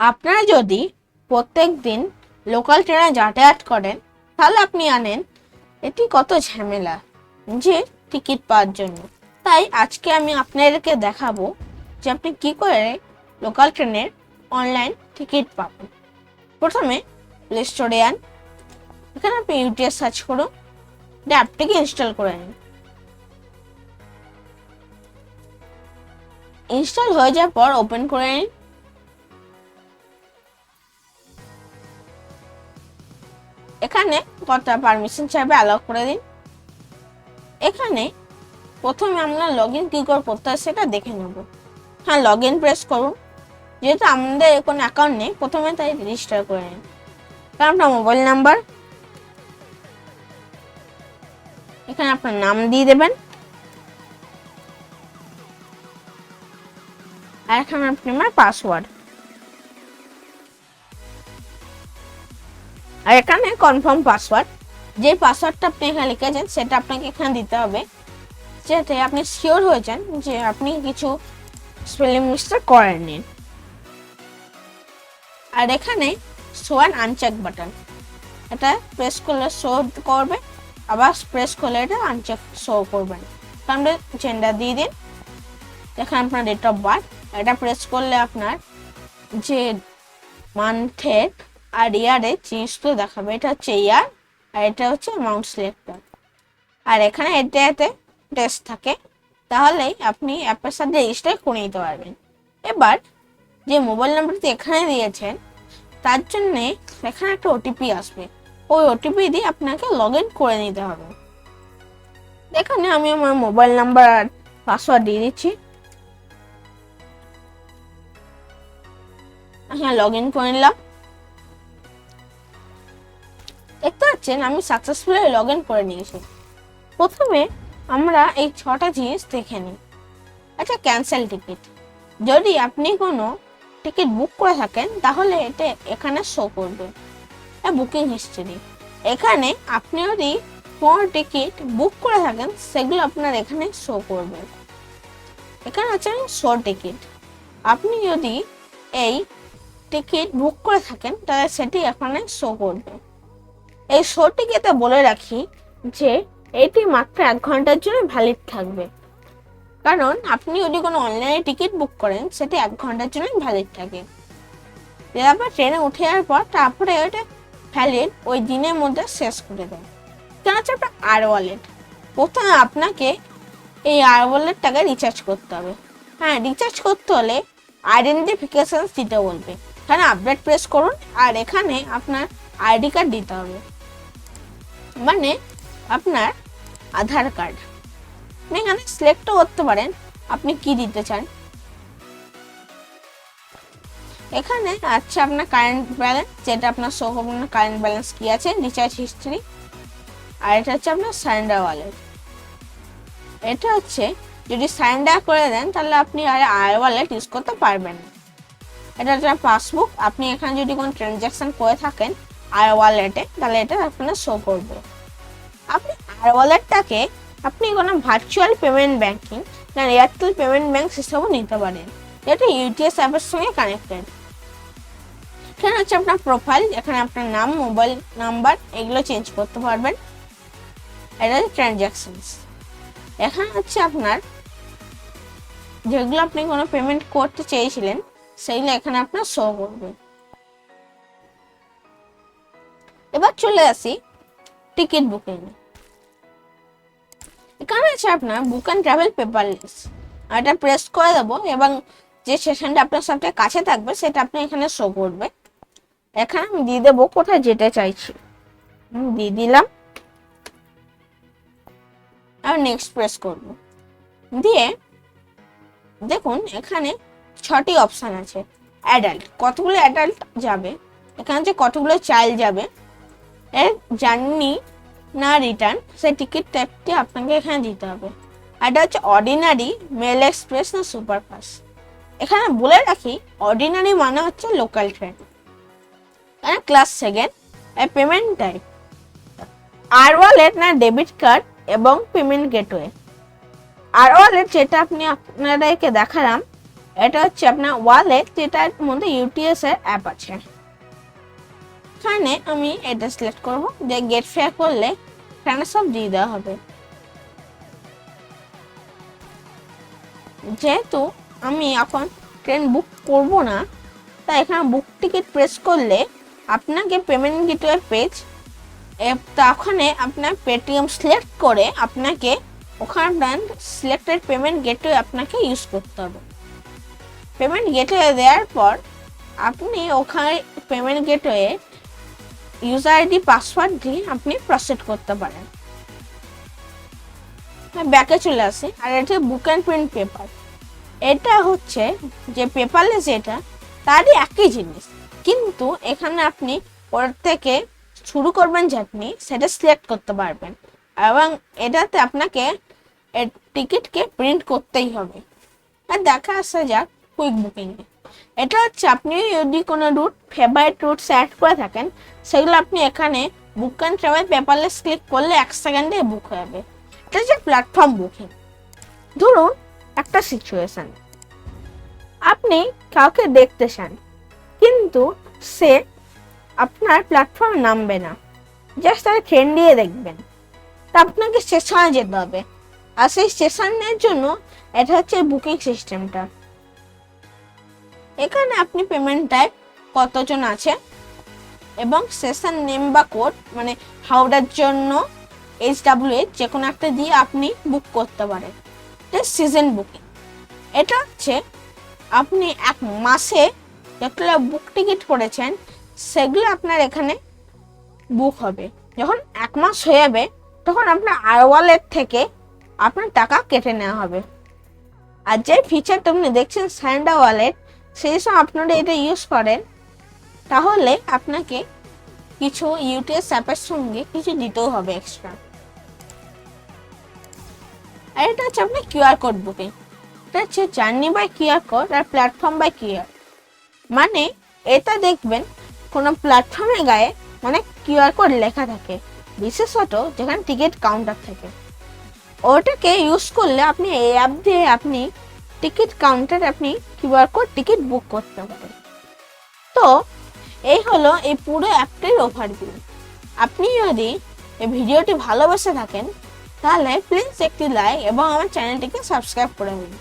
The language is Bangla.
আপনারা যদি প্রত্যেক দিন লোকাল ট্রেনে যাতায়াত করেন তাহলে আপনি জানেন এটি কত ঝামেলা যে টিকিট পাওয়ার জন্য। তাই আজকে আমি আপনাদেরকে দেখাবো যে আপনি কি করে লোকাল ট্রেনের অনলাইন টিকিট পাবেন। প্রথমে প্লে স্টোরে যান, এখানে আপনি UTS সার্চ করুন, অ্যাপটিকে ইনস্টল করে নিন। ইনস্টল হয়ে যাওয়ার পর ওপেন করে নিন। এখানে কতটা পারমিশন চাইবে অ্যালাউ করে দিন। এখানে প্রথমে আমরা লগ ইন কী করে করতে হয় সেটা দেখে নেব। হ্যাঁ, লগ ইন প্রেস করুন। যেহেতু আমাদের কোনো অ্যাকাউন্ট নেই প্রথমে তাই রেজিস্টার করে নিন। কারণ আপনার মোবাইল নাম্বার, এখানে আপনার নাম দিয়ে দেবেন, আর এখানে আপনি আমার পাসওয়ার্ড, আর এখানে কনফার্ম পাসওয়ার্ড। যে পাসওয়ার্ডটা আপনি এখানে লিখেছেন সেটা আপনাকে এখানে দিতে হবে, যাতে আপনি শিওর হয়ে যান যে আপনি কিছু স্পেলিং মিস্টেক করেননি। আর এখানে শো অ্যান্ড আনচেক বাটন, এটা প্রেস করলে শো করবে, আবার প্রেস করলে এটা আনচেক শো করবে না। তাহলে জেন্ডার দিয়ে দিন, এখানে আপনার ডেট অফ বার্থ, এটা প্রেস করলে আপনার যে মান্থের আর ইয়ারে জিনিসগুলো দেখাবে। এটা হচ্ছে ইয়ার আর এটা হচ্ছে অ্যামাউন্ট সিলেক্টর। আর এখানে এটাতে টেস্ট থাকে, তাহলেই আপনি অ্যাপের সাথে রেজিস্টার করে নিতে পারবেন। এবার যে মোবাইল নাম্বারটি এখানে দিয়েছেন তার জন্যে এখানে একটা ওটিপি আসবে, ওই ওটিপি দিয়ে আপনাকে লগ ইন করে নিতে হবে। এখানে আমি আমার মোবাইল নাম্বার আর পাসওয়ার্ড দিয়ে দিচ্ছি। হ্যাঁ, লগ ইন করে নিলাম। দেখতে পাচ্ছেন আমি সাকসেসফুলি লগ ইন করে নিয়েছি। প্রথমে আমরা এই 6টা জিনিস দেখে নিই। আচ্ছা, ক্যান্সেল টিকিট। যদি আপনি কোনো টিকিট বুক করে থাকেন তাহলে এটা এখানে শো করবে, বুকিং হিস্ট্রি। এখানে আপনি যদি কোনো টিকিট বুক করে থাকেন সেগুলো আপনার এখানে শো করবে। এখানে হচ্ছে শো টিকিট। আপনি যদি এই টিকিট বুক করে থাকেন তাহলে সেটি এখানে শো করবে। এই শো টিকিটে বলে রাখি যে এটি মাত্র 1 ঘন্টার জন্য ভ্যালিড থাকবে, কারণ আপনি যদি কোনো অনলাইনে টিকিট বুক করেন সেটি 1 ঘন্টার জন্য ভ্যালিড থাকে। তারপর ট্রেনে উঠে যাওয়ার পর তারপরে ওইটা ভ্যালিড ওই দিনের মধ্যে শেষ করে দেয়। কেন হচ্ছে আপনার আর ওয়ালেট। প্রথমে আপনাকে এই আর ওয়ালেটটাকে রিচার্জ করতে হবে। হ্যাঁ, রিচার্জ করতে হলে আইডেন্টিফিকেশন দিতে বলবে। এখানে আপডেট প্রেস করুন আর এখানে আপনার আইডি কার্ড দিতে হবে, মানে আপনার আধার কার্ড। আপনি এখানে সিলেক্টও করতে পারেন আপনি কি দিতে চান। এখানে আছে আপনার কারেন্ট ব্যালেন্স, যেটা আপনার শো করবে না কারেন্ট ব্যালেন্স কি আছে, রিচার্জ হিস্ট্রি। আর এটা হচ্ছে আপনার সারেন্ডার ওয়ালেট। এটা হচ্ছে যদি সারেন্ডার করে দেন তাহলে আপনি আর ওয়ালেট ইউজ করতে পারবেন না। এটা হচ্ছে পাসবুক। আপনি এখানে যদি কোনো ট্রানজ্যাকশন করে থাকেন আর ওয়ালেটে তাহলে এটা আপনার শো করবে। আপনি আর ওয়ালেটটাকে আপনি কোনো ভার্চুয়াল পেমেন্ট ব্যাংকিং না এয়ারটেল পেমেন্ট ব্যাংক হিসেবেও নিতে পারেন, যেটা UTS অ্যাপের সঙ্গে কানেক্টেড। এখানে হচ্ছে আপনার প্রোফাইল, এখানে আপনার নাম, মোবাইল নাম্বার এগুলো চেঞ্জ করতে পারবেন। এটা হচ্ছে ট্রানজ্যাকশনস। এখানে হচ্ছে আপনার যেগুলো আপনি কোনো পেমেন্ট করতে চেয়েছিলেন সেইগুলো এখানে আপনার শো করবে। এবার চলে আসি টিকিট বুকিং। এখানে আছে আপনার বুক অ্যান্ড ট্রাভেল পেপারলেস। এটা প্রেস করে দেবো এবং যে সেশনটা আপনার সবচেয়ে কাছে থাকবে সেটা আপনি এখানে শো করবে। এখানে আমি দিয়ে দেবো কোথায় যেতে চাইছি, দিয়ে দিলাম। আমি নেক্সট প্রেস করব। দিয়ে দেখুন এখানে 6টি অপশান আছে। অ্যাডাল্ট, কতগুলো অ্যাডাল্ট যাবে, এখানে যে কতগুলো চাইল্ড যাবে, এর জার্নি না রিটার্ন সেই টিকিট টাইপটি আপনাকে এখানে দিতে হবে। এটা হচ্ছে অর্ডিনারি, মেল এক্সপ্রেস না সুপারফাস্ট। এখানে বলে রাখি অর্ডিনারি মানে হচ্ছে লোকাল ট্রেন, এখানে ক্লাস সেকেন্ড। পেমেন্ট টাইপ আর ওয়ালেট না ডেবিট কার্ড এবং পেমেন্ট গেটওয়ে। আর ওয়ালেট যেটা আপনাদেরকে দেখালাম এটা হচ্ছে আপনার ওয়ালেট, যেটার মধ্যে ইউটিএস এর অ্যাপ আছে। এখানে আমি এটা সিলেক্ট করব, যে গেট ফেয়ার করলে এখানে সব দিয়ে দেওয়া হবে। যেহেতু আমি এখন ট্রেন বুক করব না, তাই এখানে বুক টিকিট প্রেস করলে আপনাকে পেমেন্ট গেটওয়ে পেজ, ওখানে আপনার পেটিএম সিলেক্ট করে আপনাকে ওখানে সিলেক্টেড পেমেন্ট গেটওয়ে আপনাকে ইউজ করতে হবে। পেমেন্ট গেটওয়ে দেওয়ার পর আপনি ওখানে payment gateway user ID password দিয়ে আপনি প্রসেস করতে পারেন। ব্যাকে চলে আসি, আর এটা বুক অ্যান্ড প্রিন্ট পেপার। এটা হচ্ছে যে পেপারলেস, এটা তারই একই জিনিস, কিন্তু এখানে আপনি ওর থেকে শুরু করবেন যে আপনি সেটা সিলেক্ট করতে পারবেন, এবং এটাতে আপনাকে টিকিটকে প্রিন্ট করতেই হবে। আর দেখা আসা যাক কুইক বুকিংয়ে। এটা হচ্ছে আপনি যদি কোনো রুট ফেভারিট রুটস অ্যাড করে থাকেন, সেগুলো আপনি এখানে book and travel paperless click করলে 1 সেকেন্ডে বুক হয়ে যাবে। এটা হচ্ছে প্ল্যাটফর্ম বুকিং। ধরুন একটা সিচুয়েশন, আপনি কাউকে দেখতে চান, কিন্তু সে আপনার প্ল্যাটফর্মে নামবে না, জাস্ট তার ট্রেন দিয়ে দেখবেন। তা আপনাকে স্টেশনে যেতে হবে, আর সেই স্টেশনের জন্য এটা হচ্ছে বুকিং সিস্টেমটা। এখানে আপনি পেমেন্ট টাইপ, কতজন আছে, এবং সেশন নেম বা কোড, মানে হাওড়ার জন্য HWH যে কোনো একটা দিয়ে আপনি বুক করতে পারেন। এটা সিজন বুকিং। এটা হচ্ছে আপনি 1 মাসে যেগুলো বুক টিকিট করেছেন সেগুলো আপনার এখানে বুক হবে। যখন 1 মাস হয়ে যাবে তখন আপনার ওয়ালেট থেকে আপনার টাকা কেটে নেওয়া হবে। আর যে ফিচারটা আপনি দেখছেন স্যান্ডা ওয়ালেট, সেই সময় আপনারা এটা ইউজ করেন, তাহলে আপনাকে কিছু ইউটিএস অ্যাপের সঙ্গে কিছু দিতেও হবে এক্সট্রা। আর এটা হচ্ছে আপনার কিউআর কোড বুকিং। এটা হচ্ছে জার্নি বাই কিউআর কোড আর প্ল্যাটফর্ম বাই কিউআর। মানে এটা দেখবেন কোনো প্ল্যাটফর্মের গায়ে অনেক কিউআর কোড লেখা থাকে, বিশেষত যেখানে টিকিট কাউন্টার থাকে। ওটাকে ইউজ করলে আপনি এই অ্যাপ দিয়ে আপনি টিকিট কাউন্টারে আপনি কিউআর কোড টিকিট বুক করতে পারেন। তো এই হলো এই পুরো অ্যাপটির ওভারভিউ। আপনি যদি এই ভিডিওটি ভালোবেসে থাকেন তাহলে প্লিজ একটি লাইক এবং আমার চ্যানেলটিকে সাবস্ক্রাইব করে নিন।